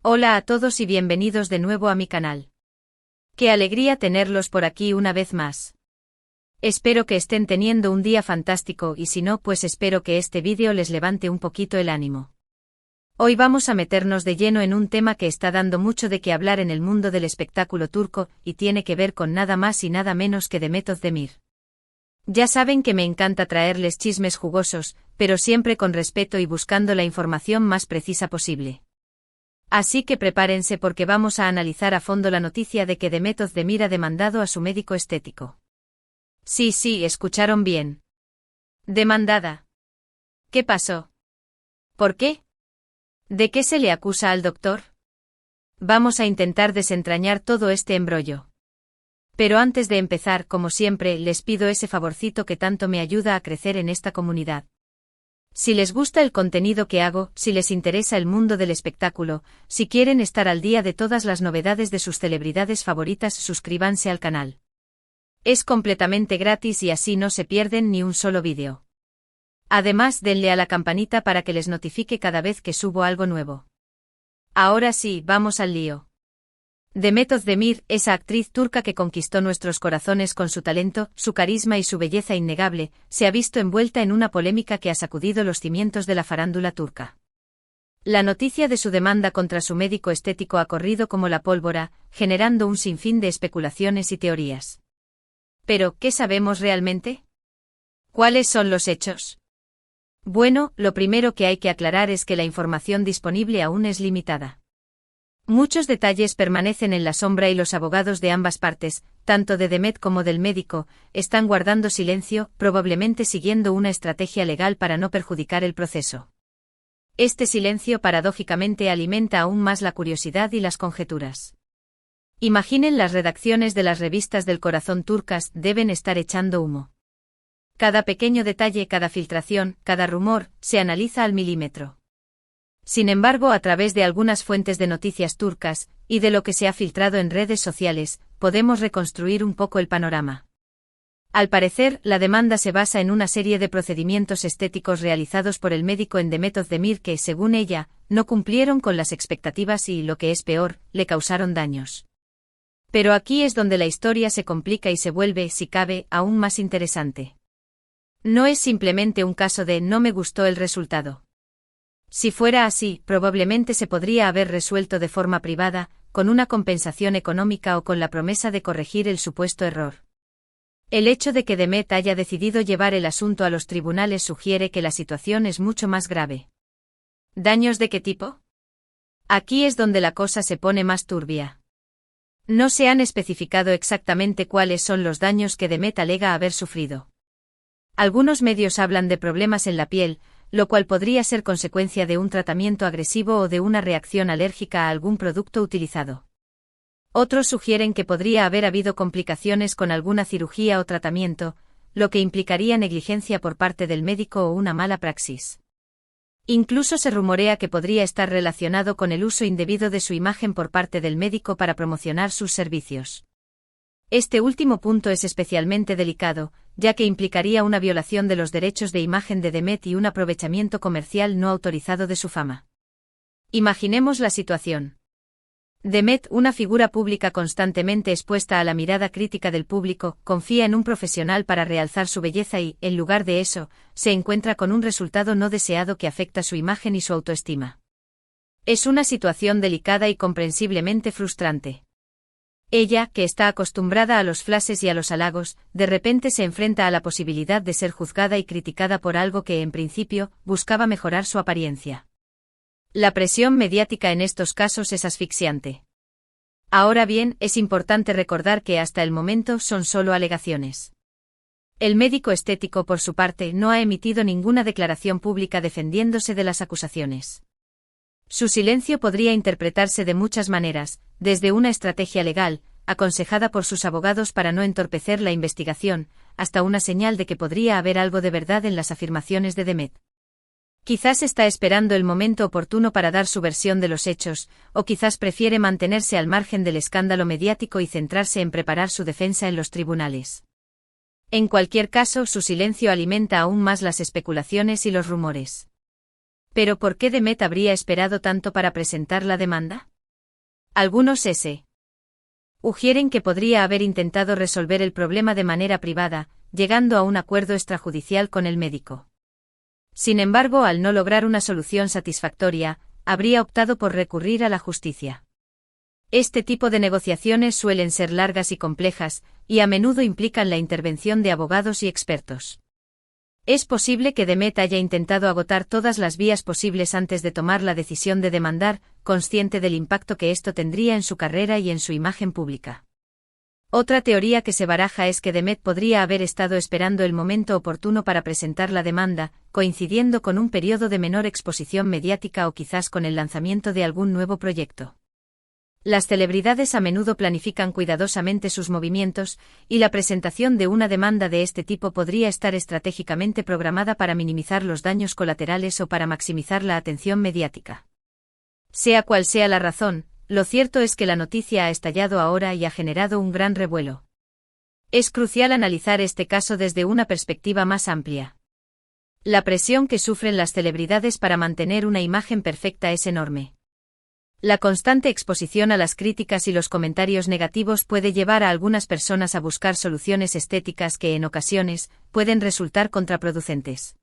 Hola a todos y bienvenidos de nuevo a mi canal. Qué alegría tenerlos por aquí una vez más. Espero que estén teniendo un día fantástico y si no, pues espero que este vídeo les levante un poquito el ánimo. Hoy vamos a meternos de lleno en un tema que está dando mucho de qué hablar en el mundo del espectáculo turco y tiene que ver con nada más y nada menos que Demet Özdemir. Ya saben que me encanta traerles chismes jugosos, pero siempre con respeto y buscando la información más precisa posible. Así que prepárense porque vamos a analizar a fondo la noticia de que Demet Özdemir ha demandado a su médico estético. Sí, escucharon bien. Demandada. ¿Qué pasó? ¿Por qué? ¿De qué se le acusa al doctor? Vamos a intentar desentrañar todo este embrollo. Pero antes de empezar, como siempre, les pido ese favorcito que tanto me ayuda a crecer en esta comunidad. Si les gusta el contenido que hago, si les interesa el mundo del espectáculo, si quieren estar al día de todas las novedades de sus celebridades favoritas, suscríbanse al canal. Es completamente gratis y así no se pierden ni un solo vídeo. Además, denle a la campanita para que les notifique cada vez que subo algo nuevo. Ahora sí, vamos al lío. Demet Özdemir, esa actriz turca que conquistó nuestros corazones con su talento, su carisma y su belleza innegable, se ha visto envuelta en una polémica que ha sacudido los cimientos de la farándula turca. La noticia de su demanda contra su médico estético ha corrido como la pólvora, generando un sinfín de especulaciones y teorías. Pero, ¿qué sabemos realmente? ¿Cuáles son los hechos? Bueno, lo primero que hay que aclarar es que la información disponible aún es limitada. Muchos detalles permanecen en la sombra y los abogados de ambas partes, tanto de Demet como del médico, están guardando silencio, probablemente siguiendo una estrategia legal para no perjudicar el proceso. Este silencio paradójicamente alimenta aún más la curiosidad y las conjeturas. Imaginen las redacciones de las revistas del corazón turcas, deben estar echando humo. Cada pequeño detalle, cada filtración, cada rumor, se analiza al milímetro. Sin embargo, a través de algunas fuentes de noticias turcas, y de lo que se ha filtrado en redes sociales, podemos reconstruir un poco el panorama. Al parecer, la demanda se basa en una serie de procedimientos estéticos realizados por el médico en Demet Özdemir que, según ella, no cumplieron con las expectativas y, lo que es peor, le causaron daños. Pero aquí es donde la historia se complica y se vuelve, si cabe, aún más interesante. No es simplemente un caso de no me gustó el resultado. Si fuera así, probablemente se podría haber resuelto de forma privada, con una compensación económica o con la promesa de corregir el supuesto error. El hecho de que Demet haya decidido llevar el asunto a los tribunales sugiere que la situación es mucho más grave. ¿Daños de qué tipo? Aquí es donde la cosa se pone más turbia. No se han especificado exactamente cuáles son los daños que Demet alega haber sufrido. Algunos medios hablan de problemas en la piel, lo cual podría ser consecuencia de un tratamiento agresivo o de una reacción alérgica a algún producto utilizado. Otros sugieren que podría haber habido complicaciones con alguna cirugía o tratamiento, lo que implicaría negligencia por parte del médico o una mala praxis. Incluso se rumorea que podría estar relacionado con el uso indebido de su imagen por parte del médico para promocionar sus servicios. Este último punto es especialmente delicado, ya que implicaría una violación de los derechos de imagen de Demet y un aprovechamiento comercial no autorizado de su fama. Imaginemos la situación. Demet, una figura pública constantemente expuesta a la mirada crítica del público, confía en un profesional para realzar su belleza y, en lugar de eso, se encuentra con un resultado no deseado que afecta su imagen y su autoestima. Es una situación delicada y comprensiblemente frustrante. Ella, que está acostumbrada a los flashes y a los halagos, de repente se enfrenta a la posibilidad de ser juzgada y criticada por algo que, en principio, buscaba mejorar su apariencia. La presión mediática en estos casos es asfixiante. Ahora bien, es importante recordar que hasta el momento son solo alegaciones. El médico estético, por su parte, no ha emitido ninguna declaración pública defendiéndose de las acusaciones. Su silencio podría interpretarse de muchas maneras, desde una estrategia legal, aconsejada por sus abogados para no entorpecer la investigación, hasta una señal de que podría haber algo de verdad en las afirmaciones de Demet. Quizás está esperando el momento oportuno para dar su versión de los hechos, o quizás prefiere mantenerse al margen del escándalo mediático y centrarse en preparar su defensa en los tribunales. En cualquier caso, su silencio alimenta aún más las especulaciones y los rumores. ¿Pero por qué Demet habría esperado tanto para presentar la demanda? Algunos sugieren que podría haber intentado resolver el problema de manera privada, llegando a un acuerdo extrajudicial con el médico. Sin embargo, al no lograr una solución satisfactoria, habría optado por recurrir a la justicia. Este tipo de negociaciones suelen ser largas y complejas, y a menudo implican la intervención de abogados y expertos. Es posible que Demet haya intentado agotar todas las vías posibles antes de tomar la decisión de demandar, consciente del impacto que esto tendría en su carrera y en su imagen pública. Otra teoría que se baraja es que Demet podría haber estado esperando el momento oportuno para presentar la demanda, coincidiendo con un periodo de menor exposición mediática o quizás con el lanzamiento de algún nuevo proyecto. Las celebridades a menudo planifican cuidadosamente sus movimientos, y la presentación de una demanda de este tipo podría estar estratégicamente programada para minimizar los daños colaterales o para maximizar la atención mediática. Sea cual sea la razón, lo cierto es que la noticia ha estallado ahora y ha generado un gran revuelo. Es crucial analizar este caso desde una perspectiva más amplia. La presión que sufren las celebridades para mantener una imagen perfecta es enorme. La constante exposición a las críticas y los comentarios negativos puede llevar a algunas personas a buscar soluciones estéticas que en ocasiones pueden resultar contraproducentes.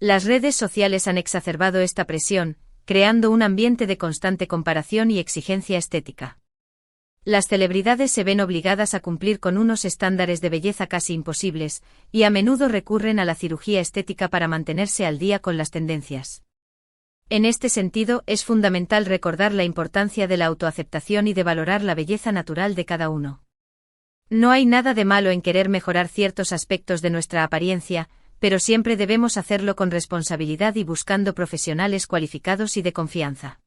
Las redes sociales han exacerbado esta presión, creando un ambiente de constante comparación y exigencia estética. Las celebridades se ven obligadas a cumplir con unos estándares de belleza casi imposibles, y a menudo recurren a la cirugía estética para mantenerse al día con las tendencias. En este sentido, es fundamental recordar la importancia de la autoaceptación y de valorar la belleza natural de cada uno. No hay nada de malo en querer mejorar ciertos aspectos de nuestra apariencia, pero siempre debemos hacerlo con responsabilidad y buscando profesionales cualificados y de confianza.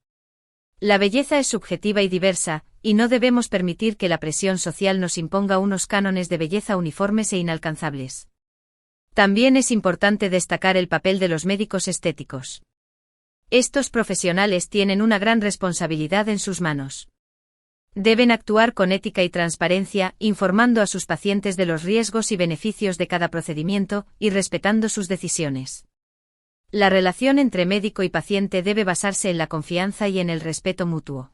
La belleza es subjetiva y diversa, y no debemos permitir que la presión social nos imponga unos cánones de belleza uniformes e inalcanzables. También es importante destacar el papel de los médicos estéticos. Estos profesionales tienen una gran responsabilidad en sus manos. Deben actuar con ética y transparencia, informando a sus pacientes de los riesgos y beneficios de cada procedimiento, y respetando sus decisiones. La relación entre médico y paciente debe basarse en la confianza y en el respeto mutuo.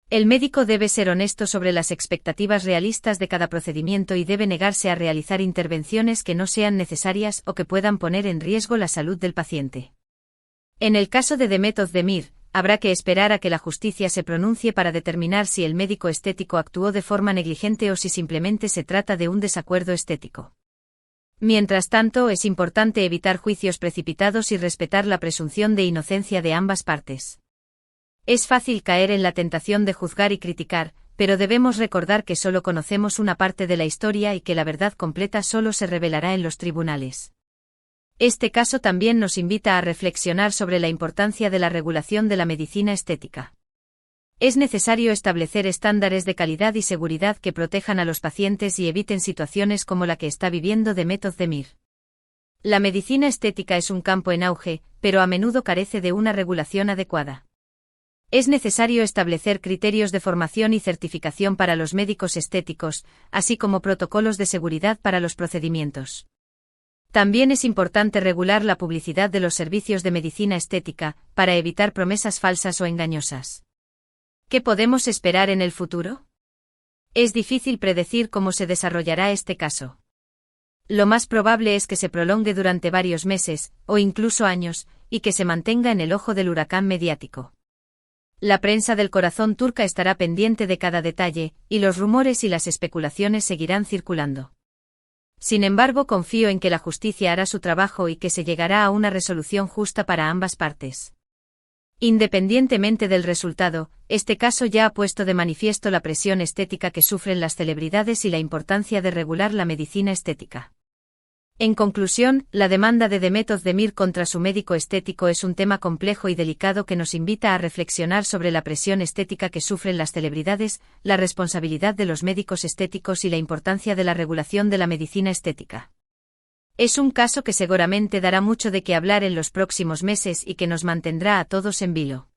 El médico debe ser honesto sobre las expectativas realistas de cada procedimiento y debe negarse a realizar intervenciones que no sean necesarias o que puedan poner en riesgo la salud del paciente. En el caso de Demet Özdemir, habrá que esperar a que la justicia se pronuncie para determinar si el médico estético actuó de forma negligente o si simplemente se trata de un desacuerdo estético. Mientras tanto, es importante evitar juicios precipitados y respetar la presunción de inocencia de ambas partes. Es fácil caer en la tentación de juzgar y criticar, pero debemos recordar que solo conocemos una parte de la historia y que la verdad completa solo se revelará en los tribunales. Este caso también nos invita a reflexionar sobre la importancia de la regulación de la medicina estética. Es necesario establecer estándares de calidad y seguridad que protejan a los pacientes y eviten situaciones como la que está viviendo Demet Özdemir. La medicina estética es un campo en auge, pero a menudo carece de una regulación adecuada. Es necesario establecer criterios de formación y certificación para los médicos estéticos, así como protocolos de seguridad para los procedimientos. También es importante regular la publicidad de los servicios de medicina estética, para evitar promesas falsas o engañosas. ¿Qué podemos esperar en el futuro? Es difícil predecir cómo se desarrollará este caso. Lo más probable es que se prolongue durante varios meses, o incluso años, y que se mantenga en el ojo del huracán mediático. La prensa del corazón turca estará pendiente de cada detalle, y los rumores y las especulaciones seguirán circulando. Sin embargo, confío en que la justicia hará su trabajo y que se llegará a una resolución justa para ambas partes. Independientemente del resultado, este caso ya ha puesto de manifiesto la presión estética que sufren las celebridades y la importancia de regular la medicina estética. En conclusión, la demanda de Demet Özdemir contra su médico estético es un tema complejo y delicado que nos invita a reflexionar sobre la presión estética que sufren las celebridades, la responsabilidad de los médicos estéticos y la importancia de la regulación de la medicina estética. Es un caso que seguramente dará mucho de qué hablar en los próximos meses y que nos mantendrá a todos en vilo.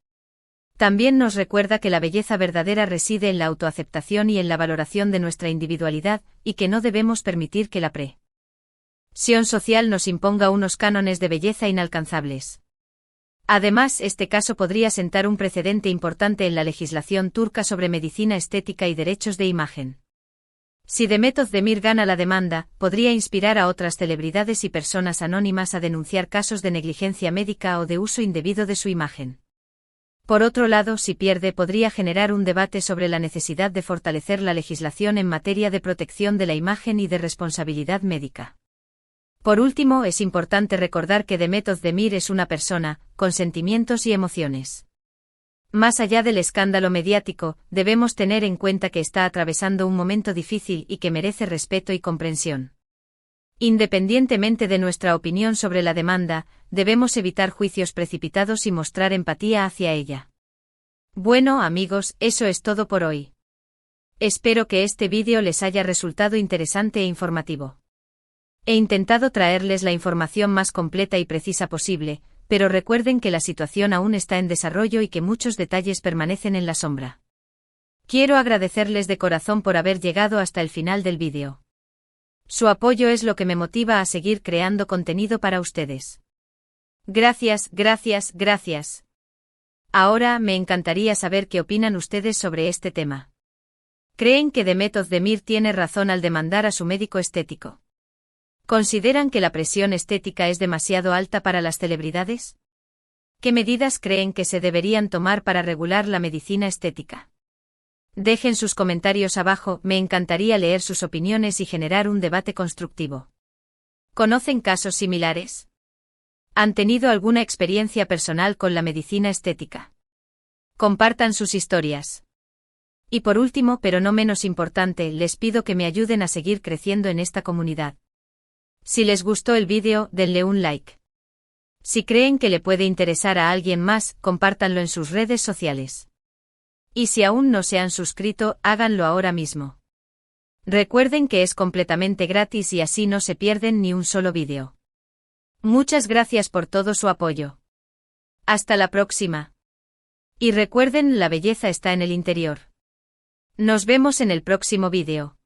También nos recuerda que la belleza verdadera reside en la autoaceptación y en la valoración de nuestra individualidad, y que no debemos permitir que la presión social nos imponga unos cánones de belleza inalcanzables. Además, este caso podría sentar un precedente importante en la legislación turca sobre medicina estética y derechos de imagen. Si Demet Özdemir gana la demanda, podría inspirar a otras celebridades y personas anónimas a denunciar casos de negligencia médica o de uso indebido de su imagen. Por otro lado, si pierde, podría generar un debate sobre la necesidad de fortalecer la legislación en materia de protección de la imagen y de responsabilidad médica. Por último, es importante recordar que Demet Özdemir es una persona, con sentimientos y emociones. Más allá del escándalo mediático, debemos tener en cuenta que está atravesando un momento difícil y que merece respeto y comprensión. Independientemente de nuestra opinión sobre la demanda, debemos evitar juicios precipitados y mostrar empatía hacia ella. Bueno, amigos, eso es todo por hoy. Espero que este vídeo les haya resultado interesante e informativo. He intentado traerles la información más completa y precisa posible, pero recuerden que la situación aún está en desarrollo y que muchos detalles permanecen en la sombra. Quiero agradecerles de corazón por haber llegado hasta el final del vídeo. Su apoyo es lo que me motiva a seguir creando contenido para ustedes. Gracias, gracias, gracias. Ahora me encantaría saber qué opinan ustedes sobre este tema. ¿Creen que Demet Özdemir tiene razón al demandar a su médico estético? ¿Consideran que la presión estética es demasiado alta para las celebridades? ¿Qué medidas creen que se deberían tomar para regular la medicina estética? Dejen sus comentarios abajo, me encantaría leer sus opiniones y generar un debate constructivo. ¿Conocen casos similares? ¿Han tenido alguna experiencia personal con la medicina estética? Compartan sus historias. Y por último, pero no menos importante, les pido que me ayuden a seguir creciendo en esta comunidad. Si les gustó el vídeo, denle un like. Si creen que le puede interesar a alguien más, compártanlo en sus redes sociales. Y si aún no se han suscrito, háganlo ahora mismo. Recuerden que es completamente gratis y así no se pierden ni un solo vídeo. Muchas gracias por todo su apoyo. Hasta la próxima. Y recuerden, la belleza está en el interior. Nos vemos en el próximo vídeo.